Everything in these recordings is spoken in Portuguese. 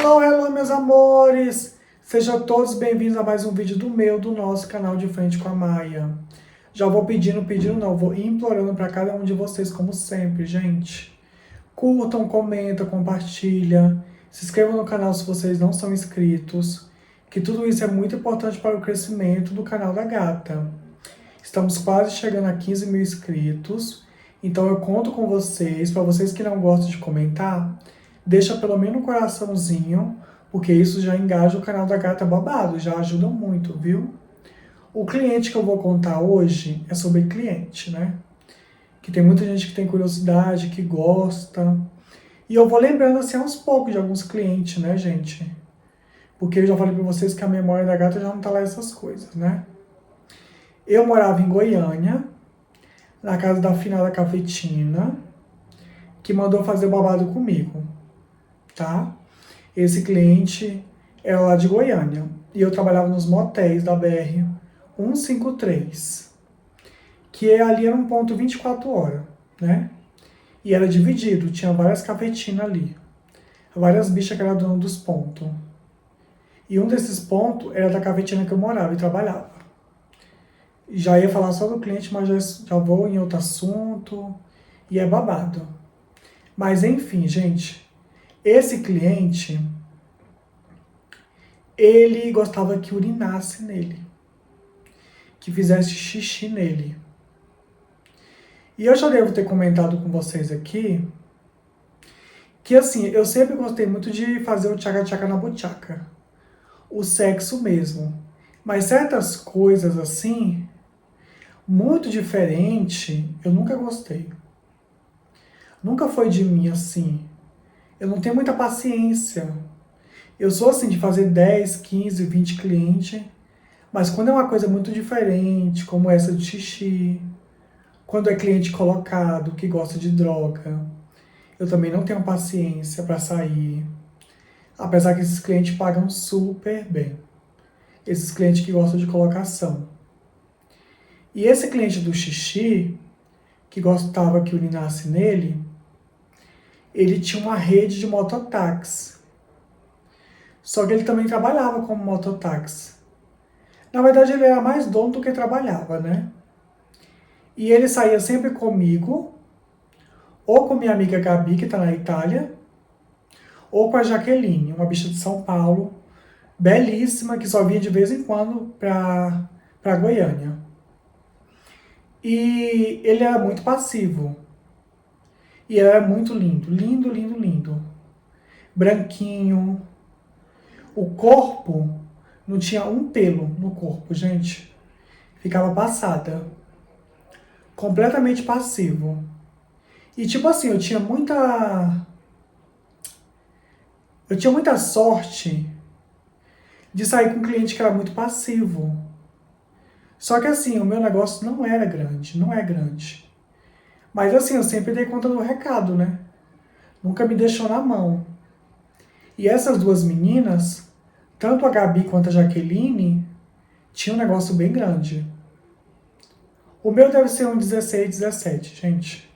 Hello, hello, meus amores! Sejam todos bem-vindos a mais um vídeo do nosso canal De Frente com a Maia. Já vou vou implorando para cada um de vocês, como sempre, gente. Curtam, comentam, compartilham, se inscrevam no canal se vocês não são inscritos, que tudo isso é muito importante para o crescimento do canal da gata. Estamos quase chegando a 15 mil inscritos, então eu conto com vocês. Para vocês que não gostam de comentar, deixa pelo menos um coraçãozinho, porque isso já engaja o canal da gata babado, já ajuda muito, viu? O cliente que eu vou contar hoje é sobre cliente, né? Que tem muita gente que tem curiosidade, que gosta. E eu vou lembrando assim aos poucos de alguns clientes, né, gente? Porque eu já falei pra vocês que a memória da gata já não tá lá essas coisas, né? Eu morava em Goiânia, na casa da finada Cafetina, que mandou fazer babado comigo, tá? Esse cliente era lá de Goiânia e eu trabalhava nos motéis da BR 153, que ali era um ponto 24 horas, né? E era dividido, tinha várias cafetinas ali, várias bichas que eram dono dos pontos. E um desses pontos era da cafetina que eu morava e trabalhava. Já ia falar só do cliente, mas já vou em outro assunto e é babado. Mas enfim, gente, esse cliente, ele gostava que urinasse nele, que fizesse xixi nele. E eu já devo ter comentado com vocês aqui que assim, eu sempre gostei muito de fazer o tchaca-tchaca na buchaca, o sexo mesmo. Mas certas coisas assim, muito diferente, eu nunca gostei. Nunca foi de mim assim. Eu não tenho muita paciência. Eu sou assim de fazer 10, 15, 20 clientes, mas quando é uma coisa muito diferente, como essa de xixi, quando é cliente colocado, que gosta de droga, eu também não tenho paciência para sair. Apesar que esses clientes pagam super bem. Esses clientes que gostam de colocação. E esse cliente do xixi, que gostava que urinasse nele, ele tinha uma rede de mototáxi. Só que ele também trabalhava como mototáxi. Na verdade, ele era mais dono do que trabalhava, né? E ele saía sempre comigo, ou com minha amiga Gabi, que está na Itália, ou com a Jaqueline, uma bicha de São Paulo, belíssima, que só vinha de vez em quando para Goiânia. E ele era muito passivo. E era muito lindo, lindo, lindo, lindo. Branquinho. O corpo não tinha um pelo no corpo, gente. Ficava passada. Completamente passivo. E tipo assim, eu tinha muita sorte de sair com um cliente que era muito passivo. Só que assim, o meu negócio não era grande, não é grande. Mas assim, eu sempre dei conta do recado, né? Nunca me deixou na mão. E essas duas meninas, tanto a Gabi quanto a Jaqueline, tinham um negócio bem grande. O meu deve ser um 16, 17, gente.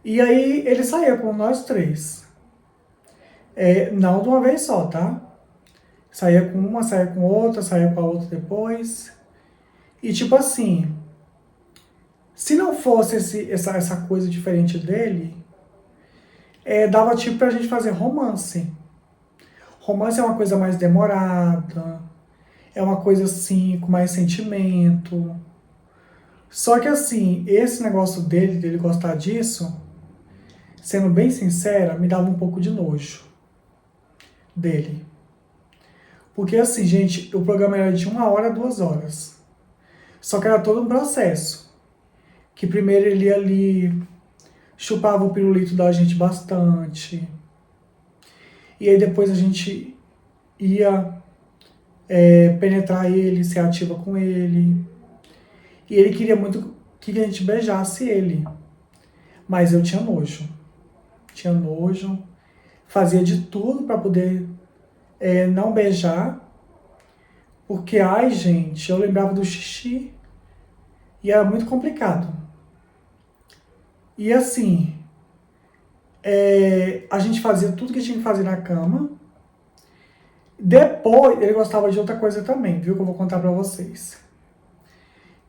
E aí ele saía com nós três. Não de uma vez só, tá? Saía com uma, saía com outra, saía com a outra depois. E tipo assim, se não fosse essa coisa diferente dele, dava tipo pra gente fazer romance. Romance é uma coisa mais demorada, é uma coisa assim, com mais sentimento. Só que assim, esse negócio dele gostar disso, sendo bem sincera, me dava um pouco de nojo dele. Porque assim, gente, o programa era de 1 hora, 2 horas. Só que era todo um processo. Que primeiro ele ia ali, chupava o pirulito da gente bastante. E aí depois a gente ia penetrar ele, ser ativa com ele. E ele queria muito que a gente beijasse ele. Mas eu tinha nojo. Tinha nojo. Fazia de tudo para poder não beijar. Porque, ai, gente, eu lembrava do xixi. E era muito complicado. E assim, A gente fazia tudo que tinha que fazer na cama. Depois, ele gostava de outra coisa também, viu? Que eu vou contar pra vocês.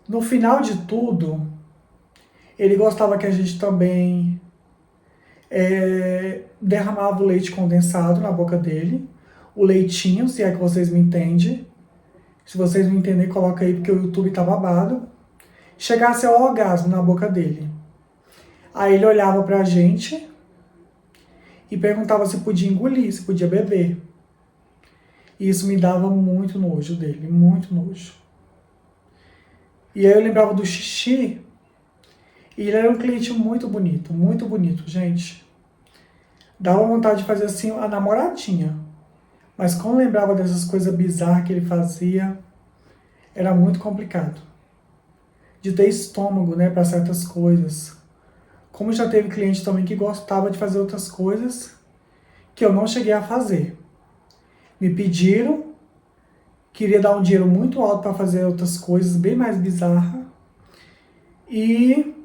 No final de tudo, ele gostava que a gente também derramava o leite condensado na boca dele. O leitinho, se é que vocês me entendem. Se vocês não entenderem, coloca aí, porque o YouTube tá babado. Chegasse ao orgasmo na boca dele. Aí ele olhava pra gente e perguntava se podia engolir, se podia beber. E isso me dava muito nojo dele, muito nojo. E aí eu lembrava do xixi, e ele era um cliente muito bonito, gente. Dava vontade de fazer assim a namoradinha. Mas quando lembrava dessas coisas bizarras que ele fazia, era muito complicado. De ter estômago, né, para certas coisas. Como já teve cliente também que gostava de fazer outras coisas que eu não cheguei a fazer. Me pediram, queria dar um dinheiro muito alto para fazer outras coisas bem mais bizarras. E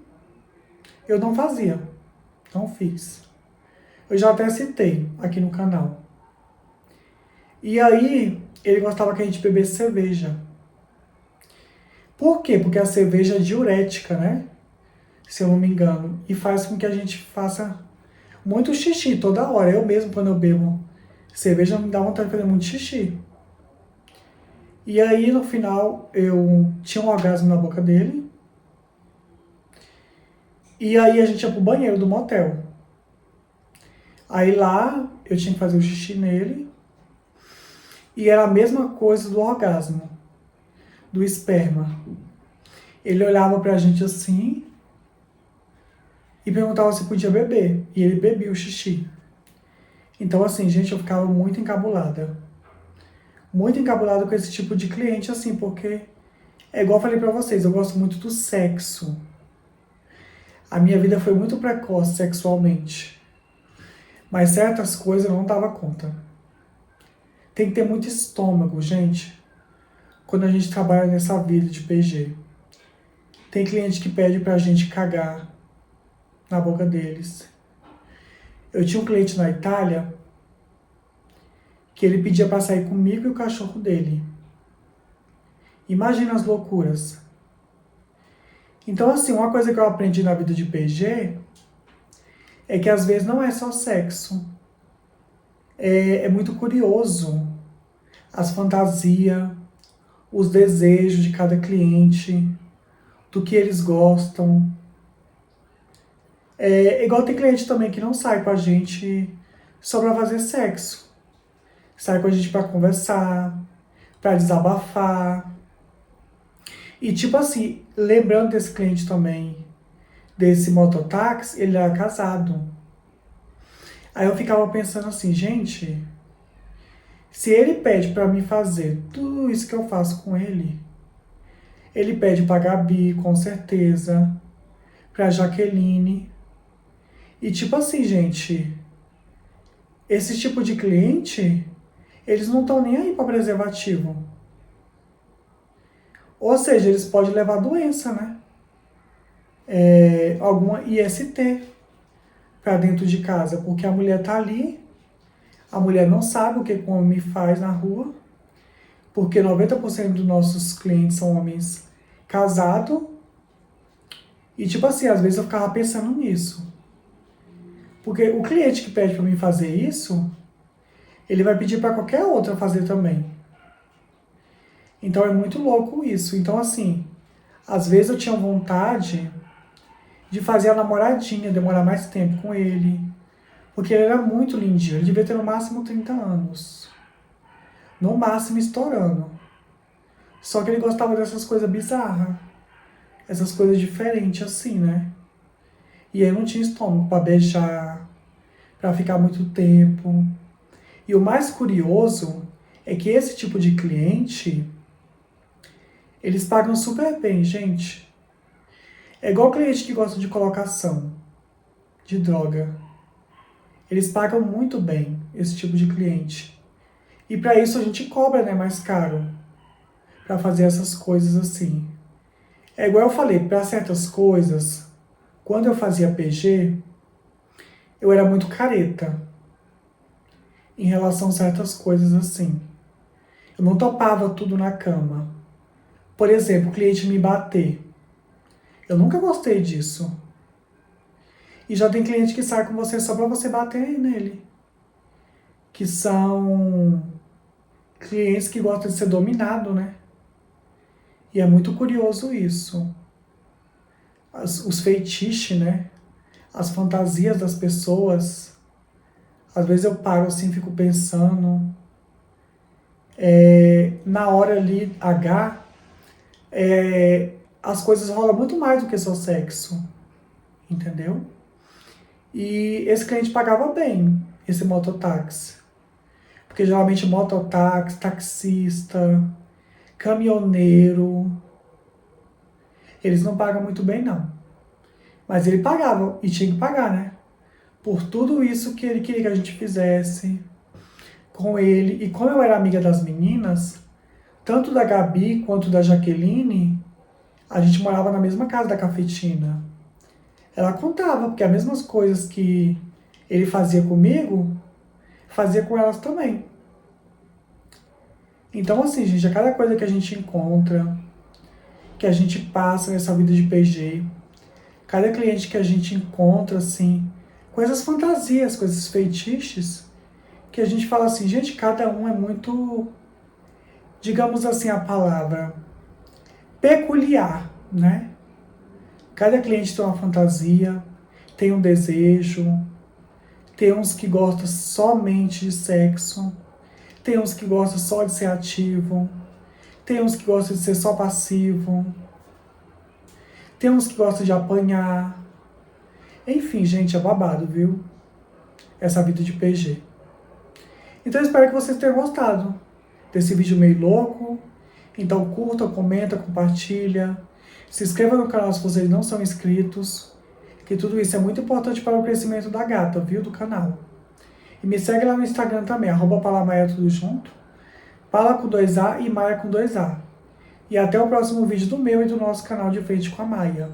eu não fazia. Não fiz. Eu já até citei aqui no canal. E aí, ele gostava que a gente bebesse cerveja. Por quê? Porque a cerveja é diurética, né? Se eu não me engano. E faz com que a gente faça muito xixi toda hora. Eu mesmo, quando eu bebo cerveja, me dá vontade de fazer muito xixi. E aí, no final, eu tinha um orgasmo na boca dele. E aí, a gente ia pro banheiro do motel. Aí lá, eu tinha que fazer o xixi nele. E era a mesma coisa do orgasmo, do esperma. Ele olhava pra gente assim e perguntava se podia beber. E ele bebia o xixi. Então, assim, gente, eu ficava muito encabulada. Muito encabulada com esse tipo de cliente, assim, porque é igual eu falei pra vocês, eu gosto muito do sexo. A minha vida foi muito precoce sexualmente. Mas certas coisas eu não dava conta. Tem que ter muito estômago, gente, quando a gente trabalha nessa vida de PG. Tem cliente que pede pra gente cagar na boca deles. Eu tinha um cliente na Itália que ele pedia pra sair comigo e o cachorro dele. Imagina as loucuras. Então, assim, uma coisa que eu aprendi na vida de PG é que às vezes não é só sexo. É muito curioso as fantasias, os desejos de cada cliente, do que eles gostam. É igual tem cliente também que não sai com a gente só pra fazer sexo. Sai com a gente pra conversar, pra desabafar. E tipo assim, lembrando desse cliente também, desse mototáxi, ele era casado. Aí eu ficava pensando assim, gente, se ele pede pra mim fazer tudo isso que eu faço com ele pede pra Gabi, com certeza, pra Jaqueline. E tipo assim, gente, esse tipo de cliente, eles não estão nem aí pra preservativo. Ou seja, eles podem levar doença, né? Alguma IST pra dentro de casa, porque a mulher tá ali, a mulher não sabe o que o homem faz na rua, porque 90% dos nossos clientes são homens casados. E tipo assim, às vezes eu ficava pensando nisso. Porque o cliente que pede para mim fazer isso, ele vai pedir para qualquer outra fazer também. Então é muito louco isso. Então assim, às vezes eu tinha vontade de fazer a namoradinha, demorar mais tempo com ele. Porque ele era muito lindinho, ele devia ter no máximo 30 anos. No máximo estourando. Só que ele gostava dessas coisas bizarras. Essas coisas diferentes assim, né? E aí eu não tinha estômago pra beijar, pra ficar muito tempo. E o mais curioso é que esse tipo de cliente, eles pagam super bem, gente. É igual cliente que gosta de colocação, de droga. Eles pagam muito bem, esse tipo de cliente. E para isso a gente cobra, né, mais caro. Para fazer essas coisas assim. É igual eu falei, para certas coisas, quando eu fazia PG, eu era muito careta em relação a certas coisas assim. Eu não topava tudo na cama. Por exemplo, o cliente me bater. Eu nunca gostei disso. E já tem cliente que sai com você só pra você bater nele. Que são clientes que gostam de ser dominado, né? E é muito curioso isso. Os feitiços, né? As fantasias das pessoas. Às vezes eu paro assim, fico pensando. Na hora ali, H, as coisas rolam muito mais do que só sexo. Entendeu? E esse cliente pagava bem, esse mototáxi. Porque geralmente mototáxi, taxista, caminhoneiro, eles não pagam muito bem não. Mas ele pagava, e tinha que pagar, né? Por tudo isso que ele queria que a gente fizesse com ele. E como eu era amiga das meninas, tanto da Gabi quanto da Jaqueline, a gente morava na mesma casa da Cafetina. Ela contava, porque as mesmas coisas que ele fazia comigo, fazia com elas também. Então, assim, gente, a cada coisa que a gente encontra, que a gente passa nessa vida de PG, cada cliente que a gente encontra, assim, com essas fantasias, com esses feitiços, que a gente fala assim, gente, cada um é muito, digamos assim, a palavra, peculiar, né? Cada cliente tem uma fantasia, tem um desejo, tem uns que gostam somente de sexo, tem uns que gostam só de ser ativo, tem uns que gostam de ser só passivo, tem uns que gostam de apanhar. Enfim, gente, é babado, viu? Essa vida de PG. Então eu espero que vocês tenham gostado desse vídeo meio louco. Então curta, comenta, compartilha. Se inscreva no canal se vocês não são inscritos. Que tudo isso é muito importante para o crescimento da gata, viu? Do canal. E me segue lá no Instagram também, @palamaia tudo junto. Pala com 2A e Maia com 2A. E até o próximo vídeo do meu e do nosso canal de Frente com a Maia.